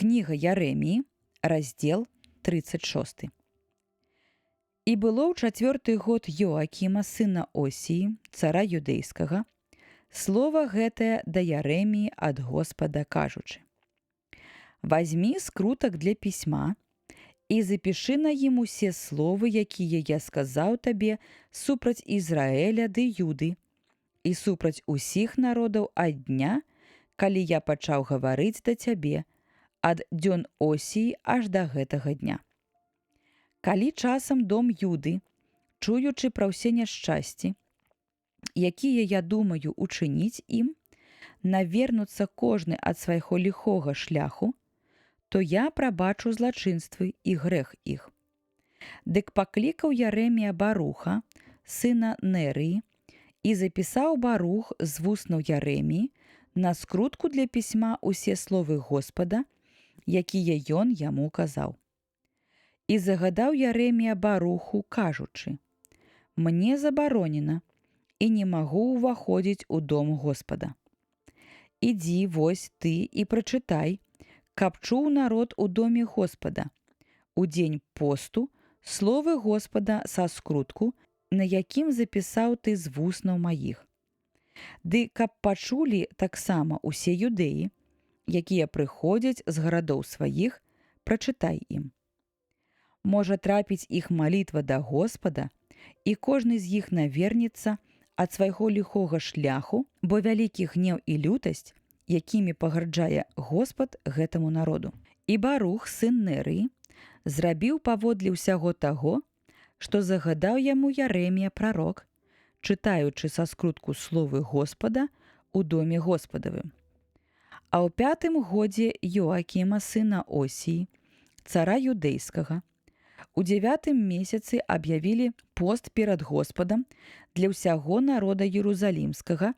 Кніга Ярэміі, раздзел 36. І было ў 4-й год Йоакіма, сына Осіі, цара юдэйскага, слова гэтае да Ярэміі ад Господа, кажучы: «Вазьмі скрутак для пісьма і запішы на ім усе словы, якія я сказаў табе супраць Ізраэля ды Юды і супраць усіх народаў ад дня, калі я пачаў гаварыць да цябе, ад дзён Осіі аж да гэтага дня. Калі часам дом Юды, чуючы пра ўсе няшчасці, якія я думаю учыніць ім, навернуцца кожны ад свайго ліхога шляху, то я прабачу злачынствы і грэх іх». Дык паклікаў Ярэмія Баруха, сына Нерыі, і запісаў Барух з вуснаў Ярэміі на скрутку для пісьма усе словы Господа, якія ён яму казаў. І загадаў Ярэмія Баруху, кажучы: «Мне забаронена, і не магу ўваходзіць у дом Господа. Ідзі вось ты і прачытай, каб чуў народ у доме Господа, у дзень посту словы Господа са скрутку, на якім запісаў ты з вуснаў маіх. Ды каб пачулі таксама усе юдэі, якія прыходзяць з гарадоў сваіх, прачытай ім. Можа трапіць іх малітва да Господа, і кожны з іх навернецца ад свайго ліхога шляху, бо вялікі гнеў і лютасць, якімі пагарджае Господ гэтаму народу». І Барух, сын Нерыі, зрабіў паводле ўсяго таго, што загадаў яму Ярэмія прарок, чытаючы са скрутку словы Господа у доме Господавым. А ў 5-м годзе Йоакіма, сына Осіі, цара юдэйскага, у 9-м месяцы аб'явілі пост перад Господам для ўсяго народа Єрусалімскага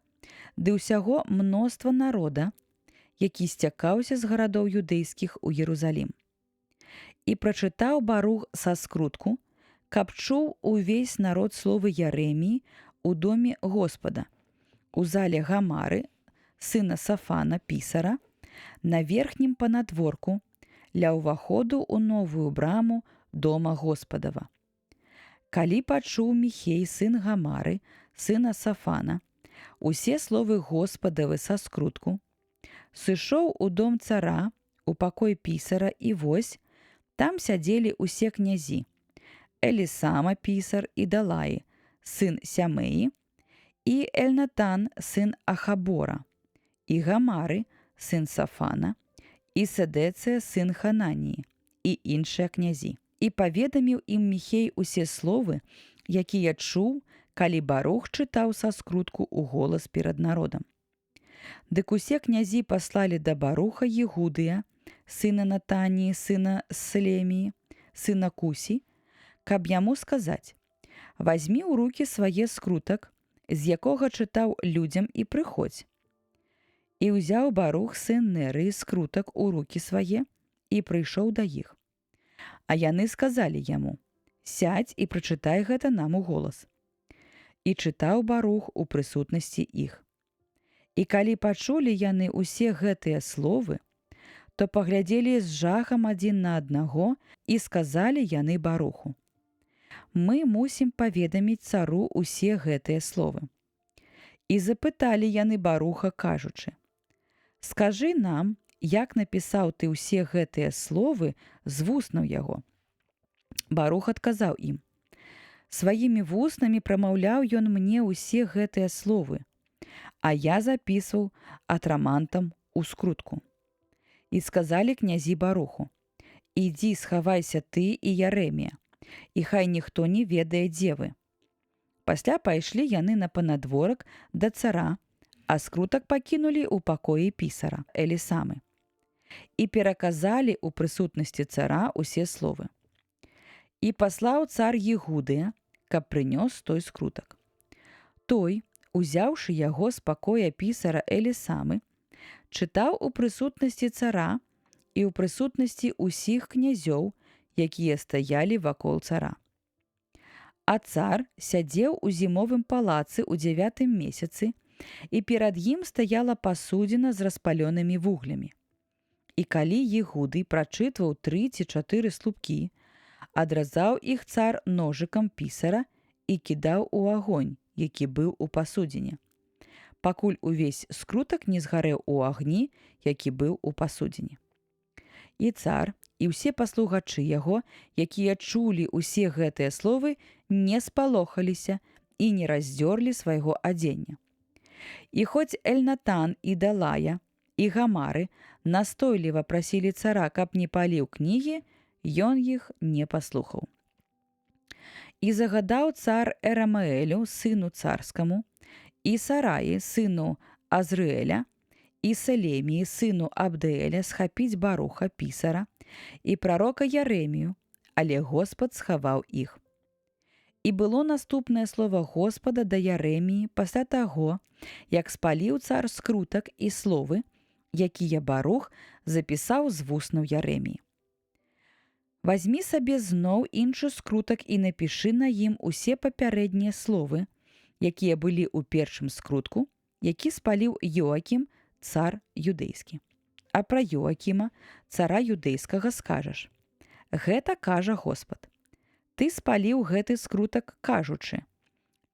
ды ўсяго мноства народа, які сцякаўся з гарадоў юдэйскіх у Єрусалім. І прачытаў Барух са скрутку, каб чуў увесь народ словы Ярэміі у доме Господа, у зале Гамары, сына Сафана, пісара, на верхнім панадворку, ля ўваходу ў новую браму дома Господава. Калі пачуў Міхей, сын Гамары, сына Сафана, усе словы Господавы са скрутку, сышоў у дом цара, у пакой пісара, і вось, там сядзелі усе князі: Елісама пісар і Далаі, сын Сямеі, і Эльнатан, сын Ахабора, і Гамары, сын Сафана, і Седецыя, сын Хананіі, і іншыя князі. І паведаміў ім Міхей усе словы, якія чуў, калі Барух чытаў са скрутку ў голас перад народам. Дык усе князі паслалі да Баруха Егудыя, сына Натаніі, сына Слеміі, сына Кусі, каб яму сказаць: «Вазьмі ў рукі свае скрутак, з якога чытаў людзям, і прыходзь». І ўзяў Барух, сын Нерыі, скрутак у рукі свае і прыйшоў да іх. А яны сказалі яму: «Сядзь і прачытай гэта нам у голас». І чытаў Барух у прысутнасці іх. І калі пачулі яны ўсе гэтыя словы, то паглядзелі з жахам адзін на аднаго, і сказалі яны Баруху: «Мы мусім паведаміць цару усе гэтыя словы». І запыталі яны Баруха, кажучы: «Скажы нам, як напісаў ты ўсе гэтыя словы з вуснаў яго». Барух адказаў ім: «Сваімі вуснамі прамаўляў ён мне ўсе гэтыя словы, а я запісваў атрамантам у скрутку». І сказалі князі Баруху: «Ідзі, схавайся ты і Ярэмія, і хай ніхто не ведае, дзе вы». Пасля пайшлі яны на панадворак да цара, а скрутак пакінулі ў пакоі пісара Елісамы. І пераказалі ў прысутнасці цара усе словы. І паслаў цар Егудыя, каб прынёс той скрутак. Той, узяўшы яго з пакоя пісара Елісамы, чытаў у прысутнасці цара і ў прысутнасці ўсіх князёў, якія стаялі вакол цара. А цар сядзеў у зімовым палацы ў 9-м месяцы, і перад ім стаяла пасудзіна з распалёнымі вуглямі. І калі Егуды прачытваў 3 ці 4 слупкі, адразаў іх цар ножыкам пісара і кідаў у агонь, які быў у пасудзіне, пакуль увесь скрутак не згарэў у агні, які быў у пасудзіне. І цар, і ўсе паслугачы яго, якія чулі ўсе гэтыя словы, не спалохаліся і не раздзёрлі свайго адзення. І хоць Эльнатан і Далая, і Гамары настойліва прасілі цара, каб не паліў кнігі, ён іх не паслухаў. І загадаў цар Эрамаэлю, сыну царскаму, і Сараі, сыну Азрыэля, і Селеміі, сыну Абдеэля, схапіць Баруха, пісара, і прарока Ярэмію, але Господ схаваў іх. І было наступнае слова Господа да Ярэміі пасля таго, як спаліў цар скрутак і словы, якія Барух запісаў з вуснаў Ярэміі. Вазьмі сабе зноў іншы скрутак і напішы на ім усе папярэднія словы, якія былі ў першым скрутку, які спаліў Йоакім, цар юдэйскі. А пра Йоакіма, цара юдэйскага, скажаш: гэта кажа Господ. Ты спаліў гэты скрутак, кажучы: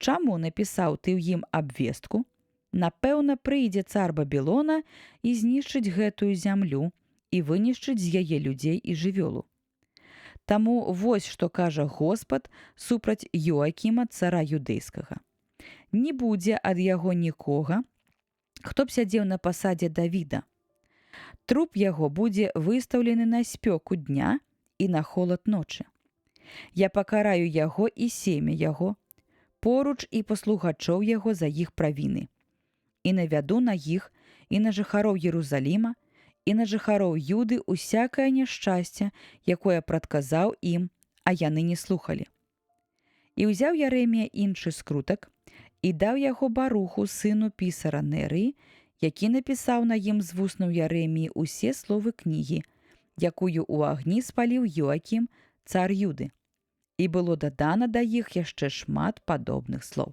чаму напісаў ты ў ім абвестку? Напэўна, прыйдзе цар Бабілона і знішчыць гэтую зямлю і вынішчыць з яе людзей і жывёлу. Таму вось што кажа Господ супраць Йоакіма, цара юдэйскага. Не будзе ад яго нікога, хто б сядзеў на пасадзе Давіда. Труп яго будзе выстаўлены на спёку дня і на холад ночы. Я пакараю яго і семя яго, поруч і паслугачоў яго за іх правіны. І навяду на іх і на жыхароў Єрусаліма, і на жыхароў Юды усякае няшчасце, якое прадказаў ім, а яны не слухалі. І ўзяў Ярэмія іншы скрутак і даў яго Баруху, сыну пісара Нерыі, які напісаў на ім з вуснаў Ярэміі усе словы кнігі, якую ў агні спаліў Йоакім, цар Юды. І было дадана да іх яшчэ шмат падобных слоў.